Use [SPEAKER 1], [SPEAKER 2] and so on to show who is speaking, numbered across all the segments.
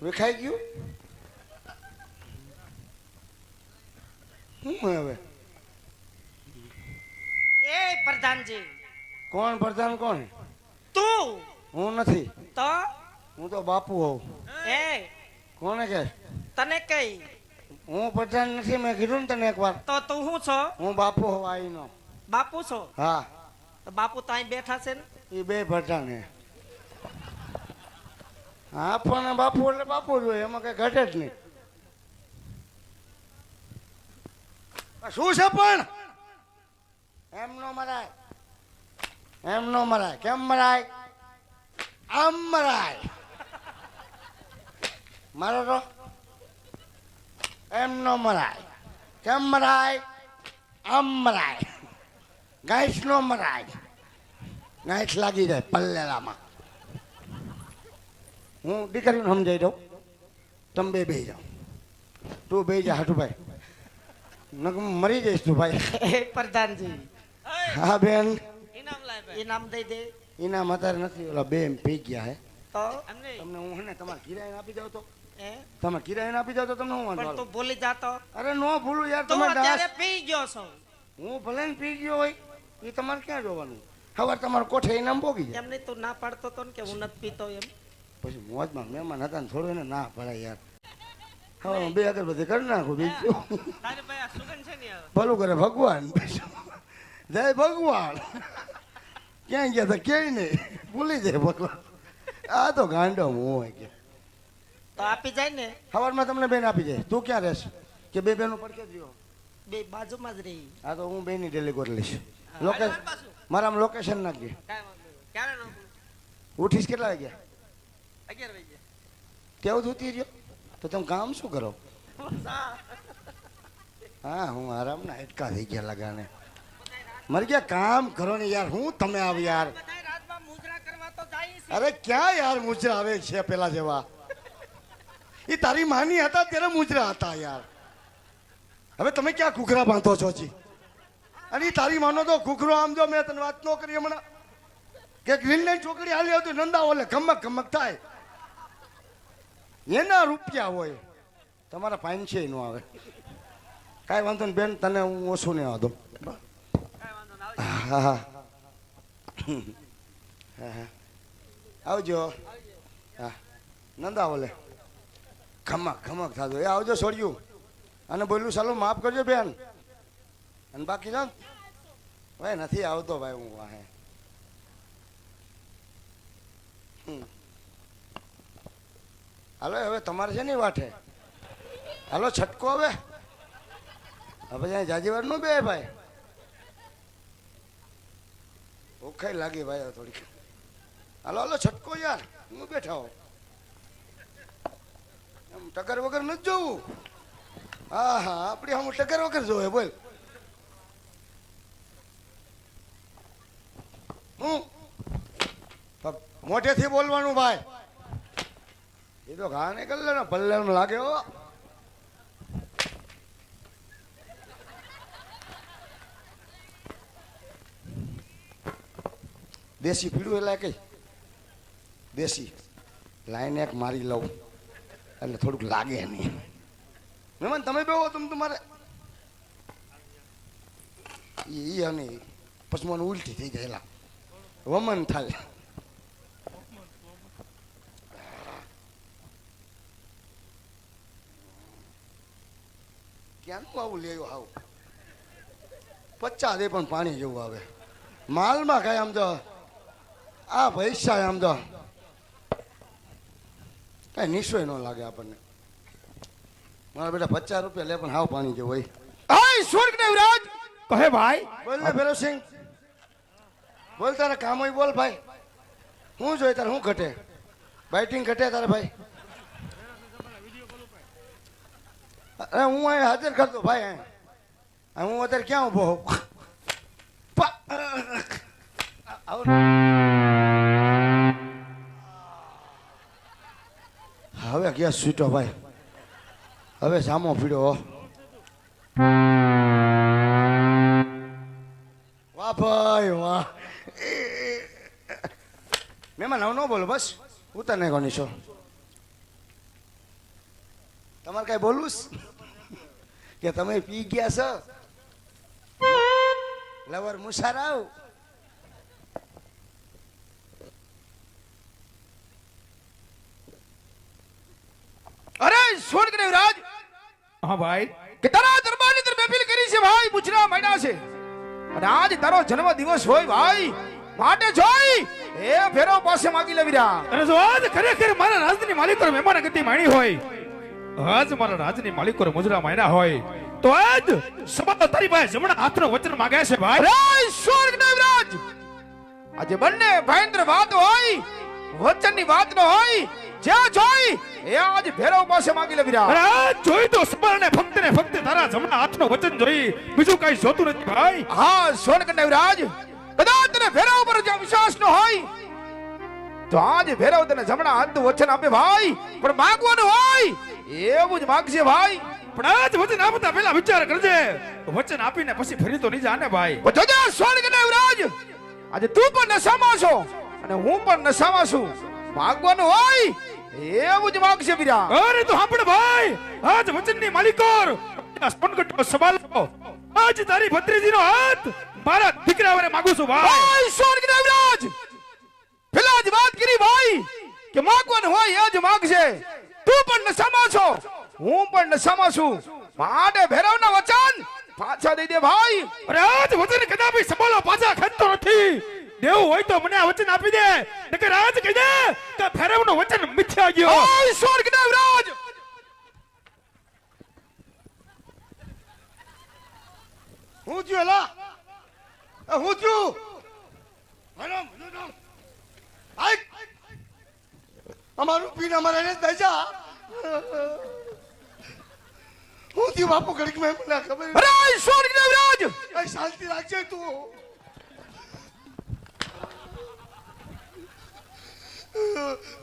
[SPEAKER 1] વિખાઈ ગયું શું હવે
[SPEAKER 2] એ પ્રધાનજી
[SPEAKER 1] કોણ પ્રધાન કોણ
[SPEAKER 2] તું
[SPEAKER 1] હું નથી
[SPEAKER 2] તો
[SPEAKER 1] હું તો બાપુ હોઉં
[SPEAKER 2] એ
[SPEAKER 1] કોને કે
[SPEAKER 2] તને કઈ
[SPEAKER 1] હું પ્રધાન નથી મેં કીધું ને તને એકવાર
[SPEAKER 2] તો તું શું છો
[SPEAKER 1] હું બાપુ હોઉં આઈનો
[SPEAKER 2] બાપુ છો
[SPEAKER 1] હા
[SPEAKER 2] તો બાપુ તો અહીં બેઠા છે ને
[SPEAKER 1] એ બે પ્રધાન હે હા પણ બાપુ એટલે બાપુ જ હોય એમાં કઈ ઘટે જ નહીં શું છે પણ એમ નો મરાય એમ નો મરાય કેમ મરાય આમ મરાય મારો તો એમ નો મરાય કેમ મરાય આમ મરાય ગાઈસ નો મરાય ગાઈસ લાગી જાય પલ્લેલામાં હું દીકરીને સમજાઈ દઉં તમે બે બેહી જાઓ તું બેહી જા હાટુભાઈ મરી જઈશ તું ભાઈ
[SPEAKER 2] એ પ્રધાનજી
[SPEAKER 1] હા બેન
[SPEAKER 2] ઇનામ દઈ દે
[SPEAKER 1] ઇનામ અત્યારે નથી ઓલા બે પી ગયા હે
[SPEAKER 2] તો
[SPEAKER 1] તમને હું હે ને તમારે કિરાય આપી જાવ તો
[SPEAKER 2] એ
[SPEAKER 1] તમે કિરાય આપી જાવ તો તમને હું
[SPEAKER 2] પણ
[SPEAKER 1] વાંધો
[SPEAKER 2] તું ભૂલી જાતો
[SPEAKER 1] અરે નો ભૂલું યાર
[SPEAKER 2] તું
[SPEAKER 1] તમે
[SPEAKER 2] અત્યારે
[SPEAKER 1] દાસ
[SPEAKER 2] પી ગયો છો
[SPEAKER 1] હું ભલે ને પી ગયો હોય એ તમારે ક્યાં જોવાનું હવે તમારે કોઠે ઇનામ ભોગી જાય
[SPEAKER 2] એમને તું ના પાડતો તો ને કે હું નથી પીતો એમ
[SPEAKER 1] પછી મોજમાં મહેમાન હતા ને થોડું એને ના પડાય યાર હવે બે અગરબત્તી કરી નાખું બીજું
[SPEAKER 2] તારે ભાઈ આ સુગંધ છે ને હવે
[SPEAKER 1] ભલું કરે ભગવાન જય ભગવાન ક્યાંય ગયા હતા ક્યાંય નહીં ભૂલી જાય ભગવાન આ તો ગાંડો હું હોય કે
[SPEAKER 2] તો આપી જાય ને
[SPEAKER 1] સવારમાં તમને બેન આપી જાય તું ક્યાં રહેશ કે બે બેનો પડકે જ રહ્યો
[SPEAKER 2] બે બાજુમાં જ રહી
[SPEAKER 1] હા તો હું બેની ડેલી કરી લઈશ મારામાં લોકેશન નાખજે
[SPEAKER 2] ક્યારે નો
[SPEAKER 1] ઉઠીશ કેટલા વાગ્યા
[SPEAKER 2] 11 વાગે
[SPEAKER 1] કેવું ધોતી રહ્યો તો તમે કામ શું કરો હા હું આરામના હેટકા થઈ ગયા લગાને મરી ગયા કામ કરો ને યાર હું તમે આવ યાર
[SPEAKER 2] બધા રાતમાં મુજરા કરવા તો જાય છે
[SPEAKER 1] અરે ક્યાં યાર મુજરા આવે છે પેલા જેવા એ તારી માની હતા ત્યારે મુજરા હતા યાર હવે તમે ક્યાં ઘૂઘરા બાંધો છો જી અને ઈ તારી માનો તો ઘૂઘરો આમ જો મેં તને વાત ન કરી હમણાં કે ગ્રીનલેન્ડ છોકરી હાલી આવતી નંદા ઓલે ગમક ગમક થાય એના રૂપિયા હોય તમારા પાંચે નો આવે કાંઈ વાંધો ને બેન તને હું ઓછું નહીં આવતો હા હા હા આવજો હા નંદા ઓલે ખમક ખમક થતો એ આવજો છોડ્યું અને બોલ્યું ચાલો માફ કરજો બેન અને બાકી જાણ ભાઈ નથી આવતો ભાઈ હું વાહે હાલો હવે તમારે છે ને વાઠે હાલો છટકો હવે હવે ત્યાં જાજીવાર નું બે ભાઈ ભૂખાઈ લાગી ભાઈ થોડીક હાલો હાલો છટકો યાર હું બેઠા હો એમ ટકર વગર નથી જોવું હા હા આપડી હું ટકર વગર જોવે બોલ હું મોઢેથી બોલવાનું ભાઈ એ તો ઘા નીકળ લે ને પલ્લે લાગે હો દેશી પીડું એટલે કઈ દેશી લાઈન એક મારી લઉં એટલે થોડુંક લાગે નહીં મહેમાન તમે બેહો તમે તમારે ઈ અને પછી મને ઉલટી થઈ ગયેલા વમન થાય ક્યાંનું આવું લેવું આવું 50 દે પણ પાણી જેવું આવે માલમાં કઈ આમ તો આ પૈસા આમ તો કઈ નિશ્ચય ન લાગે આપણને મારા બેટા 50 રૂપિયા લે પણ હાવ પાણી જેવું હોય
[SPEAKER 3] હાય સ્વર્ગ દેવરાજ કહે ભાઈ
[SPEAKER 1] બોલ ને ફેરો સિંહ બોલ તારે કામ હોય બોલ ભાઈ હું જોઈએ તારે શું ઘટે બાઇટિંગ ઘટે તારે ભાઈ અરે હું અહીં હાજર કરતો ભાઈ હું અત્યારે ક્યાં ઉભો હોઉં હવે ગયા સ્વીટો ભાઈ હવે સામો પીડ્યો વાહ ભાઈ વાહ મહેમાન હવે ન બોલો બસ ઉતાર નાખો નીચો તમારે કઈ બોલું કે તમે પી ગયા છો લવર મુસારાવ
[SPEAKER 3] અરે સ્વર્ગ દેવરાજ હા ભાઈ કે તારા દરબારની તરફ અપીલ કરી છે ભાઈ મુજરા મહિના છે અને આજ તારો જન્મ દિવસ હોય ભાઈ માટે જોઈ એ ફેરો પાસે માગી લેવીરા
[SPEAKER 4] અને જો આજ ખરેખર મારા રાજની માલિકો મહેમાન ગતિ માણી હોય આજ મારા રાજની માલિકો મુજરા માયના હોય તો આજ સબા તારી પાસે જમણા હાથનો વચન માંગે છે ભાઈ
[SPEAKER 3] અરે સ્વર્ગ દેવરાજ આજે બંને ભયંકર વાત હોય વચનની વાત ન હોય જ્યાં જોઈ એ આજ ફેરો પાસે માગી લેવીરા
[SPEAKER 4] અરે આજ જોઈ તો સબા ને ફક્ત તારા જમણા હાથનો વચન જોઈ બીજું કઈ જોતું નથી ભાઈ
[SPEAKER 3] હા સ્વર્ગ દેવરાજ કદાચ તને ફેરા ઉપર જો વિશ્વાસ ન હોય તો આજ ફેરવ તને જમણા હાથનું વચન આપે ભાઈ પણ માંગવાનું હોય એવું જ માંગશે ભાઈ
[SPEAKER 4] પણ આજ વચન આપતા પહેલા વિચાર કરજે વચન આપીને પછી ફરી તો નહીં જાને ભાઈ
[SPEAKER 3] પણ જોજે સ્વર્ગ દેવરાજ આજે તું પણ નશામાં છો અને હું પણ નશામાં છું માંગવાનું હોય એવું જ માંગશે વીરા
[SPEAKER 4] અરે તો સાંભળ ભાઈ આજ વચનની માલિકોર સ્પનગટનો સવાલ આજ તારી ભત્રીજીનો હાથ મારા દીકરાઓને માંગુ છું ભાઈ
[SPEAKER 3] ભાઈ સ્વર્ગ દેવરાજ પેલા જ વાત કરી ભાઈ કે માંગવાનું હોય એ જ માંગશે તું પણ નશામાં છો હું પણ નશામાં છું માટે ભેરવના વચન પાછા દઈ દે ભાઈ
[SPEAKER 4] અરે આજ વચન કદાપી સંભાળો પાછા ખેંચતો નથી દેવું હોય તો મને આ વચન આપી દે નકર આજ કહી દે કે ફેરવનો વચન મિથ્યા ગયો
[SPEAKER 3] ભાઈ સ્વર્ગ દેવરાજ
[SPEAKER 1] હું થયું એલા હું થયું અમારું પીન અમારે એને દજા હું થયું બાપુ ઘડીક મેં મને ખબર
[SPEAKER 3] અરે સ્વર્ગ દેવરાજ
[SPEAKER 1] કઈ શાંતિ રાખજે તું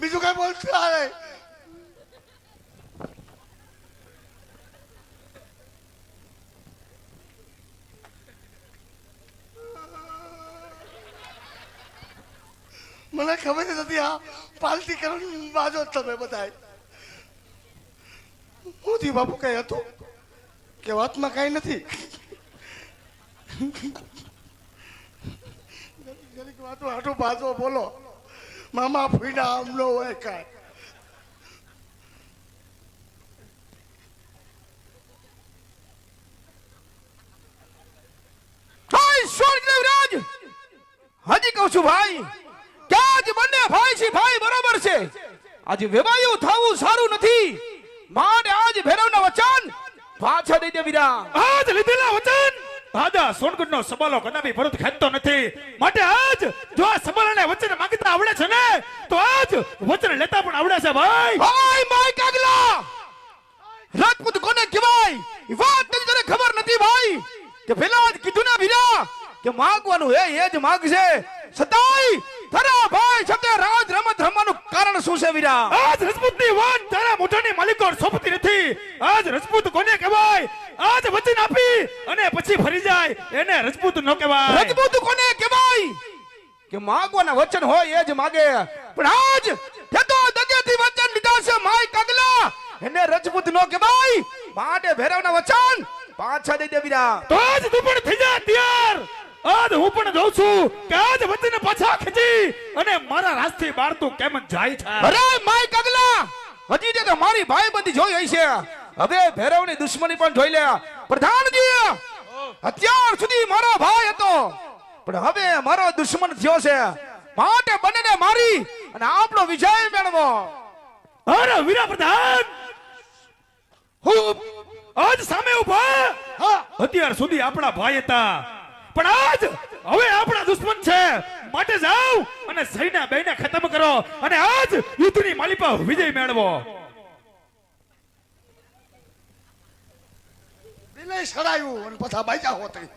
[SPEAKER 1] બીજું કઈ બોલતું આવે મને ખબર જ નથી આ પાલટી કરવાની બાજો જ તમે બધાય હું થયું બાપુ કઈ હતું કે વાતમાં કઈ નથી જરીક વાતો હાટો બાજો બોલો મામા ફૂઈના આમ ન હોય કાંઈ
[SPEAKER 3] ભાઈ સ્વર્ગ દેવરાજ હજી કહું છું ભાઈ કે આજ બંને ભાઈ છે ભાઈ બરોબર છે આજે વેવાયું થવું સારું નથી માટે આજ ભેરવના વચન પાછા દઈ દે વીરા
[SPEAKER 4] આજ લીધેલા વચન રાજા સોનગઢનો સવાલો કદાપી પરત ખેંચતો નથી માટે આજ જો આ સવાલને વચન માંગતા આવડે છે ને તો આજ વચન લેતા પણ આવડે છે ભાઈ
[SPEAKER 3] ભાઈ માય કાગલા રાજપૂત કોને કહેવાય એ વાત તને તને ખબર નથી ભાઈ કે પેલા જ કીધું ને વીરા કે માંગવાનું એ જ માંગશે સતાઈ તારા ભાઈ સાથે રાજ રમત રમવાનું કારણ શું છે વીરા
[SPEAKER 4] આજ રજપૂતની વાત તારા મોઢાની માલિકો સોંપતી નથી આજ રજપૂત કોને કહેવાય આજ વચન આપી અને પછી ફરી જાય એને રજપૂત ન કહેવાય
[SPEAKER 3] રજપૂત કોને કહેવાય કે માંગવાના વચન હોય એ જ માગે પણ આજ તે તો દગેથી વચન લીધા છે માય કાગલા એને રજપૂત નો કહેવાય માટે ભેરવના વચન પાછા દઈ દે વીરા
[SPEAKER 4] તો આજ તું પણ થઈ જા તૈયાર આજ હું પણ જોઉં છું કે આજ વચન પાછા ખેંચી અને મારા રાજથી બહાર તું કેમ જાય છે
[SPEAKER 3] અરે માય કાગલા હજી તે તો મારી ભાઈ બધી જોઈ હઈ છે હવે ભેરવની દુશ્મની પણ જોઈ લે પ્રધાનજી અત્યાર સુધી મારો ભાઈ હતો પણ હવે મારો દુશ્મન થયો છે માટે બંનેને મારી અને આપણો વિજય મેળવો
[SPEAKER 4] અરે વીરા પ્રધાન હું આજ સામે ઉભા
[SPEAKER 1] હા
[SPEAKER 4] અત્યાર સુધી આપણા ભાઈ હતા પણ આજ હવે આપણા દુશ્મન છે માટે જાઓ અને સૈન્ય બેને ખતમ કરો અને આજ યુદ્ધની માલિપા વિજય મેળવો
[SPEAKER 1] દિલે સડાયું અને પાછા બાજા હોતી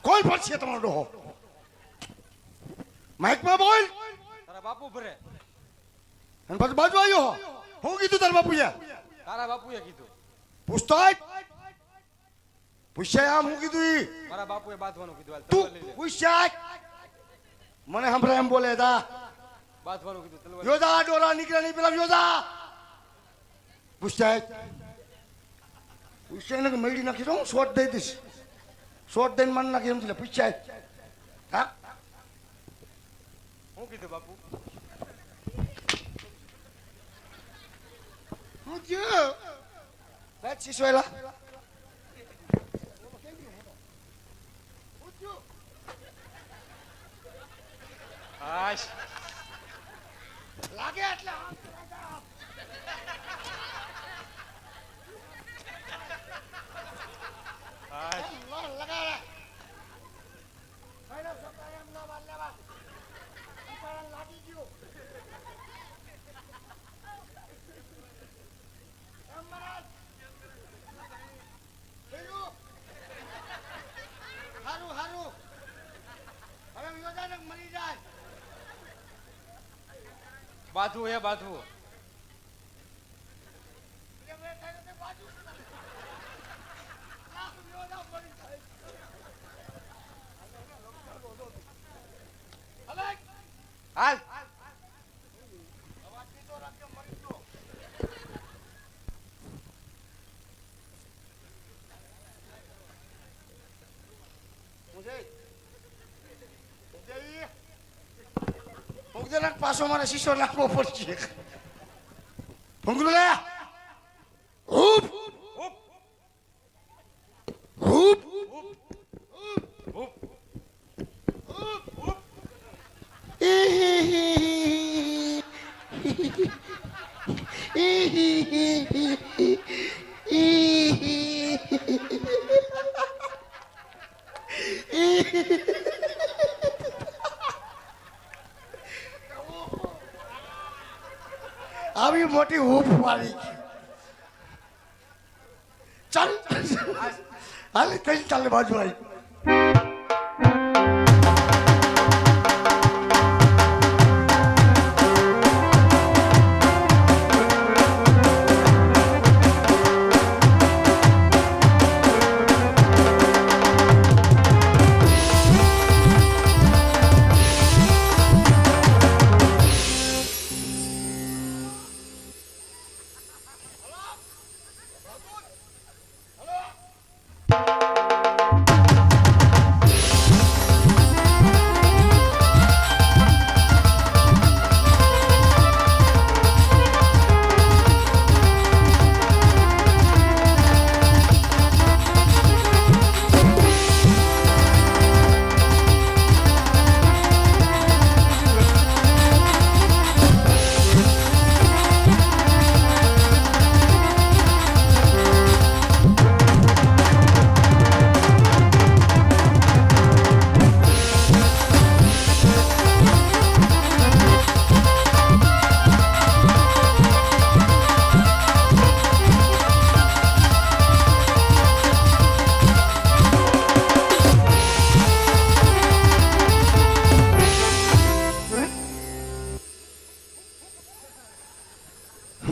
[SPEAKER 1] કોણ પડશે તમારો ડોહો માઇકમાં બોલ
[SPEAKER 2] તારા બાપુ ભરે
[SPEAKER 1] અને પાછું બાજુ આવ્યો હું કીધું તારા બાપુએ
[SPEAKER 2] તારા બાપુએ કીધું
[SPEAKER 1] પૂછતો પૂછ્યા આમ હું કીધું ઈ
[SPEAKER 2] મારા બાપુએ બાંધવાનું કીધું હાલ
[SPEAKER 1] તું
[SPEAKER 2] તલવાર લઈ લે
[SPEAKER 1] પૂછ્યા મને સાંભળે એમ બોલે દા
[SPEAKER 2] બાંધવાનું કીધું તલવાર
[SPEAKER 1] યોદા ડોરા નીકળે નહીં પેલા યોદા પૂછ્યા પૂછાય ને મેળી નાખી દઉં શોટ દઈ દઈશ શોટ દઈને માન નાખી એમ એટલે પૂછાય હા
[SPEAKER 2] હું કીધું બાપુ
[SPEAKER 1] હું થયું બેઠ શીશવેલા
[SPEAKER 2] હાશ
[SPEAKER 1] લાગે એટલે
[SPEAKER 2] હાશ
[SPEAKER 1] લગાડે
[SPEAKER 2] બાથવું હે બાથવું હાલ
[SPEAKER 1] પાછો મારે શીશો નાખવો પડશે ભૂંગળું લે હૂપ હૂપ આવી મોટી હૂપ વાળી ચાલ હાલે કઈ ચાલે બાજુ આવી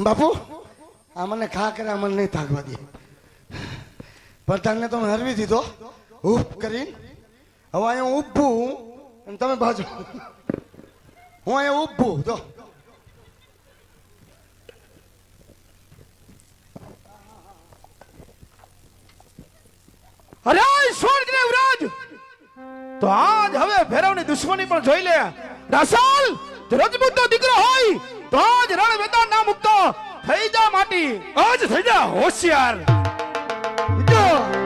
[SPEAKER 1] બાપુ આ મને ખા કરે આ મને નહીં થાકવા દે પ્રધાનને તો મેં હરવી દીધો ઉપ કરીને હવે અહીંયા ઊભું અને તમે બાજુ હું અહીંયા ઊભું તો
[SPEAKER 3] અરે સોળ ગ્રેવરાજ તો આજ હવે ભેરવની દુશ્મની પણ જોઈ લે રાસાલ રજપૂતનો દીકરો હોય તો આજ રણ મેદાન ના મુકતો થઈ જા માટી
[SPEAKER 4] આજ થઈ જા હોશિયાર
[SPEAKER 3] જો